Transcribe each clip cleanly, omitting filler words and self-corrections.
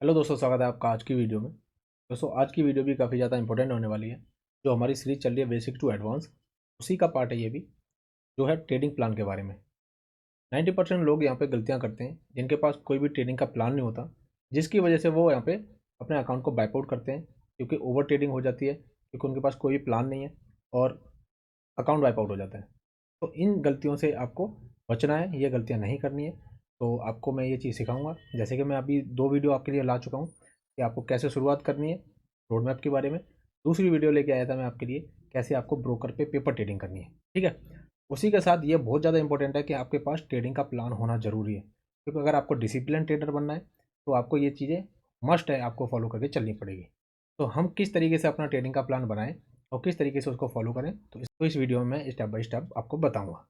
Hello दोस्तों, स्वागत है आपका आज की वीडियो में। दोस्तों, आज की वीडियो भी काफ़ी ज़्यादा इंपॉर्टेंट होने वाली है। जो हमारी सीरीज चल रही है बेसिक टू एडवांस, उसी का पार्ट है ये भी, जो है ट्रेडिंग प्लान के बारे में। 90% लोग यहाँ पे गलतियाँ करते हैं जिनके पास कोई भी ट्रेडिंग का प्लान नहीं होता, जिसकी वजह से वो यहाँ पे अपने अकाउंट को बैक आउट करते हैं, क्योंकि ओवर ट्रेडिंग हो जाती है, क्योंकि उनके पास कोई भी प्लान नहीं है और अकाउंट वाइप आउट हो जाता है। तो इन गलतियों से आपको बचना है, ये गलतियाँ नहीं करनी है। तो आपको मैं ये चीज़ सिखाऊंगा, जैसे कि मैं अभी 2 वीडियो आपके लिए ला चुका हूँ कि आपको कैसे शुरुआत करनी है रोड मैप के बारे में। दूसरी वीडियो लेके आया था मैं आपके लिए कैसे आपको ब्रोकर पे पेपर ट्रेडिंग करनी है, ठीक है। उसी के साथ ये बहुत ज़्यादा इंपॉर्टेंट है कि आपके पास ट्रेडिंग का प्लान होना ज़रूरी है, क्योंकि अगर आपको डिसिप्लिन ट्रेडर बनना है तो आपको ये चीज़ें मस्ट है, आपको फॉलो करके चलनी पड़ेगी। तो हम किस तरीके से अपना ट्रेडिंग का प्लान बनाएं और किस तरीके से उसको फॉलो करें, तो इस वीडियो में मैं स्टेप बाय स्टेप आपको बताऊंगा।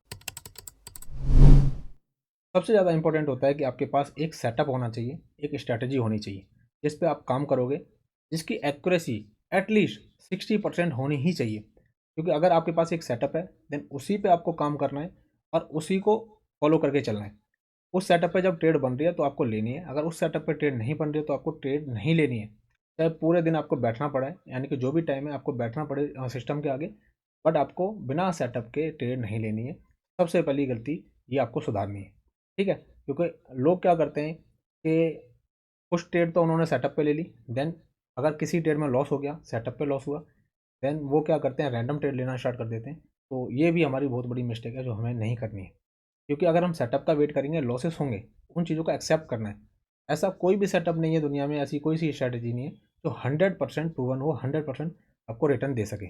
सबसे ज़्यादा इंपॉर्टेंट होता है कि आपके पास एक सेटअप होना चाहिए, एक स्ट्रैटेजी होनी चाहिए जिस पे आप काम करोगे, जिसकी एक्यूरेसी एटलीस्ट 60% होनी ही चाहिए। क्योंकि अगर आपके पास एक सेटअप है, देन उसी पे आपको काम करना है और उसी को फॉलो करके चलना है। उस सेटअप पे जब ट्रेड बन रही है तो आपको लेनी है, अगर उस सेटअप पे ट्रेड नहीं बन रही है तो आपको ट्रेड नहीं लेनी है। चाहे पूरे दिन आपको बैठना पड़े, यानी कि जो भी टाइम है आपको बैठना पड़े सिस्टम के आगे, बट आपको बिना सेटअप के ट्रेड नहीं लेनी है। सबसे पहली गलती ये आपको सुधारनी है, ठीक है। क्योंकि लोग क्या करते हैं कि कुछ ट्रेड तो उन्होंने सेटअप पे ले ली, देन अगर किसी ट्रेड में लॉस हो गया, सेटअप पे लॉस हुआ, देन वो क्या करते हैं, रैंडम ट्रेड लेना स्टार्ट कर देते हैं। तो ये भी हमारी बहुत बड़ी मिस्टेक है जो हमें नहीं करनी है। क्योंकि अगर हम सेटअप का वेट करेंगे, लॉसेस होंगे, उन चीज़ों को एक्सेप्ट करना है। ऐसा कोई भी सेटअप नहीं है दुनिया में, ऐसी कोई सी स्ट्रैटेजी नहीं है जो 100% प्रूवन हो, 100% आपको रिटर्न दे सके।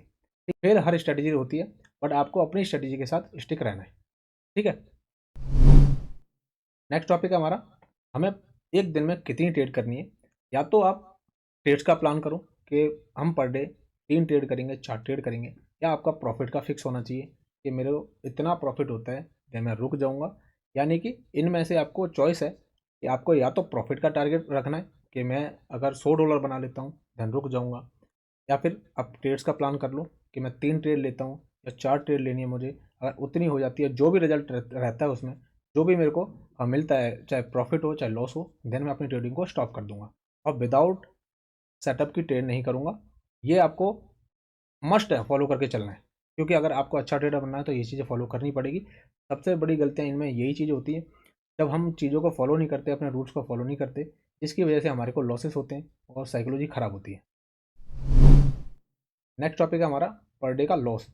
फिर हर स्ट्रैटेजी होती है, बट आपको अपनी स्ट्रैटेजी के साथ स्टिक रहना है, ठीक है। नेक्स्ट टॉपिक है हमारा, हमें एक दिन में कितनी ट्रेड करनी है। या तो आप ट्रेड्स का प्लान करो कि हम पर डे 3 ट्रेड करेंगे, 4 ट्रेड करेंगे, या आपका प्रॉफिट का फिक्स होना चाहिए कि मेरे को इतना प्रॉफिट होता है देन मैं रुक जाऊंगा। यानी कि इनमें से आपको चॉइस है कि आपको या तो प्रॉफिट का टारगेट रखना है कि मैं अगर $100 बना लेता हूँ देन रुक जाऊंगा, या फिर आप ट्रेड्स का प्लान कर लो कि मैं 3 ट्रेड लेता हूँ या 4 ट्रेड लेनी है मुझे। अगर उतनी हो जाती है, जो भी रिजल्ट रहता है उसमें, जो भी मेरे को मिलता है, चाहे प्रॉफिट हो चाहे लॉस हो, देन मैं अपनी ट्रेडिंग को स्टॉप कर दूंगा और विदाउट सेटअप की ट्रेड नहीं करूंगा। ये आपको मस्ट है, फॉलो करके चलना है। क्योंकि अगर आपको अच्छा ट्रेडर बनना है तो ये चीज़ें फॉलो करनी पड़ेगी। सबसे बड़ी गलतियाँ इनमें यही चीज़ होती है, जब हम चीज़ों को फॉलो नहीं करते, अपने रूल्स को फॉलो नहीं करते, जिसकी वजह से हमारे को लॉसेस होते हैं और साइकोलॉजी खराब होती है। नेक्स्ट टॉपिक है हमारा पर डे का लॉस।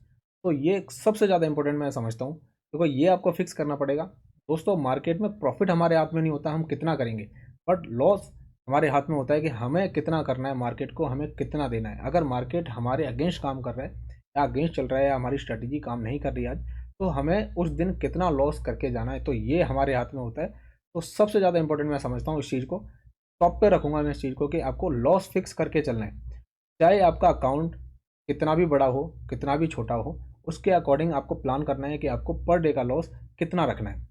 तो ये सबसे ज़्यादा इंपॉर्टेंट मैं समझता हूँ, क्योंकि ये आपको फिक्स करना पड़ेगा। दोस्तों, मार्केट में प्रॉफिट हमारे हाथ में नहीं होता हम कितना करेंगे, बट लॉस हमारे हाथ में होता है कि हमें कितना करना है, मार्केट को हमें कितना देना है। अगर मार्केट हमारे अगेंस्ट काम कर रहा है या अगेंस्ट चल रहा है या हमारी स्ट्रेटजी काम नहीं कर रही है आज, तो हमें उस दिन कितना लॉस करके जाना है, तो ये हमारे हाथ में होता है। तो सबसे ज़्यादा इंपॉर्टेंट मैं समझता हूँ इस चीज़ को, टॉप पे रखूंगा मैं इस चीज़ को कि आपको लॉस फिक्स करके चलना है। चाहे आपका अकाउंट कितना भी बड़ा हो, कितना भी छोटा हो, उसके अकॉर्डिंग आपको प्लान करना है कि आपको पर डे का लॉस कितना रखना है।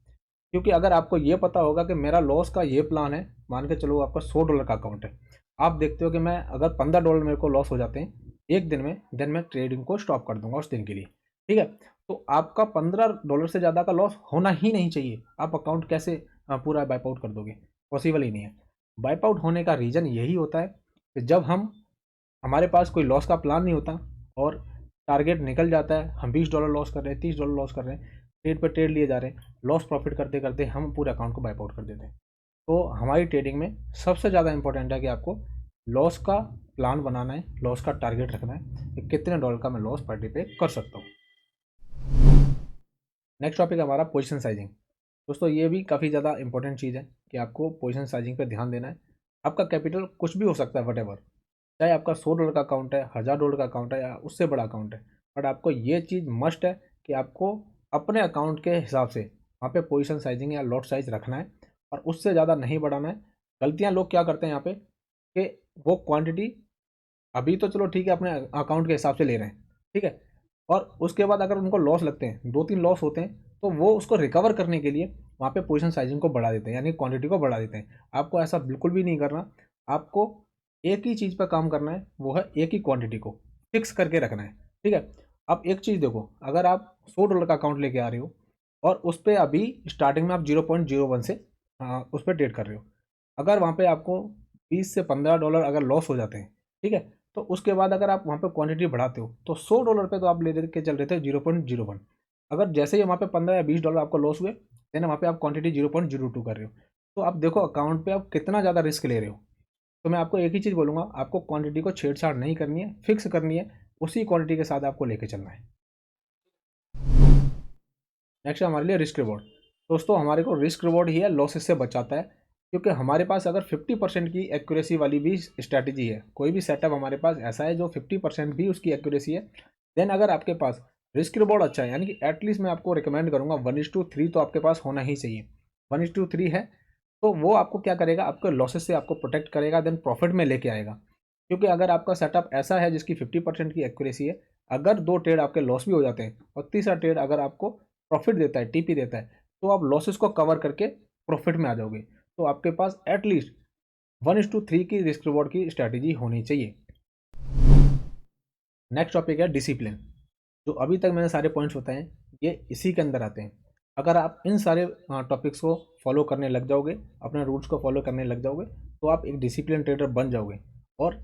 क्योंकि अगर आपको ये पता होगा कि मेरा लॉस का ये प्लान है, मान के चलो आपका $100 का अकाउंट है, आप देखते हो कि मैं अगर $15 मेरे को लॉस हो जाते हैं एक दिन में, देन मैं ट्रेडिंग को स्टॉप कर दूंगा उस दिन के लिए, ठीक है। तो आपका $15 से ज़्यादा का लॉस होना ही नहीं चाहिए। आप अकाउंट कैसे पूरा वाइप आउट कर दोगे, पॉसिबल ही नहीं है। वाइप आउट होने का रीज़न यही होता है कि जब हमारे पास कोई लॉस का प्लान नहीं होता और टारगेट निकल जाता है, हम $20 लॉस कर रहे हैं, $30 लॉस कर रहे हैं, ट्रेड पर ट्रेड लिए जा रहे हैं, लॉस प्रॉफिट करते करते हम पूरे अकाउंट को वाइप आउट कर देते हैं। तो हमारी ट्रेडिंग में सबसे ज़्यादा इंपॉर्टेंट है कि आपको लॉस का प्लान बनाना है, लॉस का टारगेट रखना है कि कितने डॉलर का मैं लॉस पर डे पे कर सकता हूँ। नेक्स्ट टॉपिक हमारा पोजिशन साइजिंग। दोस्तों, ये भी काफ़ी ज़्यादा इंपॉर्टेंट चीज़ है कि आपको पोजिशन साइजिंग पर ध्यान देना है। आपका कैपिटल कुछ भी हो सकता है, वट एवर, चाहे आपका $100 का अकाउंट है, $1000 का अकाउंट है या उससे बड़ा अकाउंट है, बट आपको ये चीज़ मस्ट है कि आपको अपने अकाउंट के हिसाब से वहाँ पे पोजीशन साइजिंग या लॉट साइज रखना है और उससे ज़्यादा नहीं बढ़ाना है। गलतियाँ लोग क्या करते हैं यहाँ पे कि वो क्वांटिटी अभी तो चलो ठीक है अपने अकाउंट के हिसाब से ले रहे हैं, ठीक है, और उसके बाद अगर उनको लॉस लगते हैं, 2-3 लॉस होते हैं, तो वो उसको रिकवर करने के लिए वहाँ पे पोजीशन साइजिंग को बढ़ा देते हैं, यानी क्वांटिटी को बढ़ा देते हैं। आपको ऐसा बिल्कुल भी नहीं करना। आपको एक ही चीज़ पर काम करना है, वो है एक ही क्वांटिटी को फिक्स करके रखना है, ठीक है। अब एक चीज़ देखो, अगर आप $100 का अकाउंट लेके आ रहे हो और उस पर अभी स्टार्टिंग में आप 0.01 से उस पर ट्रेड कर रहे हो, अगर वहाँ पे आपको 20 से $15 अगर लॉस हो जाते हैं, ठीक है, तो उसके बाद अगर आप वहाँ पे क्वांटिटी बढ़ाते हो तो $100 पे तो आप ले के चल रहे थे 0.01। अगर जैसे ही वहाँ पे $15 या $20 आपको लॉस हुए, देन वहाँ पे आप क्वांटिटी 0.02 कर रहे हो। तो आप देखो अकाउंट पे आप कितना ज़्यादा रिस्क ले रहे हो। तो मैं आपको एक ही चीज़ बोलूँगा, आपको क्वांटिटी को छेड़छाड़ नहीं करनी है, फिक्स करनी है, उसी क्वांटिटी के साथ आपको लेके चलना है। नेक्स्ट है हमारे लिए रिस्क रिवॉर्ड। दोस्तों हमारे को रिस्क रिवॉर्ड ही है लॉसेस से बचाता है, क्योंकि हमारे पास अगर 50% की एक्यूरेसी वाली भी स्ट्रैटेजी है, कोई भी सेटअप हमारे पास ऐसा है जो 50% भी उसकी एक्यूरेसी है, देन अगर आपके पास रिस्क रिवॉर्ड अच्छा है, यानी कि एटलीस्ट मैं आपको रिकमेंड करूँगा 1:3 तो आपके पास होना ही चाहिए। 1:3 है तो वो आपको क्या करेगा, आपके लॉसेस से आपको प्रोटेक्ट करेगा, देन प्रॉफिट में लेके आएगा। क्योंकि अगर आपका सेटअप ऐसा है जिसकी 50% की एक्यूरेसी है, अगर 2 ट्रेड आपके लॉस भी हो जाते हैं और तीसरा ट्रेड अगर आपको प्रॉफिट देता है, टीपी देता है, तो आप लॉसेस को कवर करके प्रॉफिट में आ जाओगे। तो आपके पास एटलीस्ट 1:3 की रिस्क रिवॉर्ड की स्ट्रैटेजी होनी चाहिए। नेक्स्ट टॉपिक है डिसिप्लिन। जो अभी तक मैंने सारे पॉइंट्स बताए हैं, ये इसी के अंदर आते हैं। अगर आप इन सारे टॉपिक्स को फॉलो करने लग जाओगे, अपने रूल्स को फॉलो करने लग जाओगे, तो आप एक डिसिप्लिन ट्रेडर बन जाओगे। और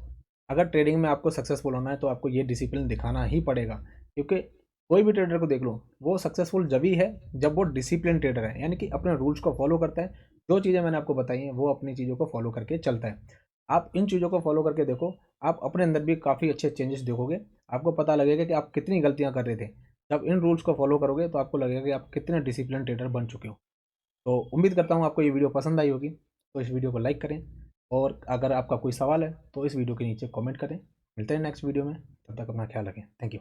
अगर ट्रेडिंग में आपको सक्सेसफुल होना है तो आपको ये डिसिप्लिन दिखाना ही पड़ेगा, क्योंकि कोई भी ट्रेडर को देख लो, वो सक्सेसफुल जब ही है जब वो डिसिप्लिन ट्रेडर है, यानी कि अपने रूल्स को फॉलो करता है। जो चीज़ें मैंने आपको बताई हैं वो अपनी चीज़ों को फॉलो करके चलता है। आप इन चीज़ों को फॉलो करके देखो, आप अपने अंदर भी काफ़ी अच्छे चेंजेस देखोगे। आपको पता लगेगा कि आप कितनी गलतियां कर रहे थे। जब इन रूल्स को फॉलो करोगे तो आपको लगेगा कि आप कितने डिसिप्लिन ट्रेडर बन चुके हो। तो उम्मीद करता हूँ आपको ये वीडियो पसंद आई होगी। तो इस वीडियो को लाइक करें, और अगर आपका कोई सवाल है तो इस वीडियो के नीचे कमेंट करें। मिलते हैं नेक्स्ट वीडियो में, तब तक अपना ख्याल रखें। Thank you.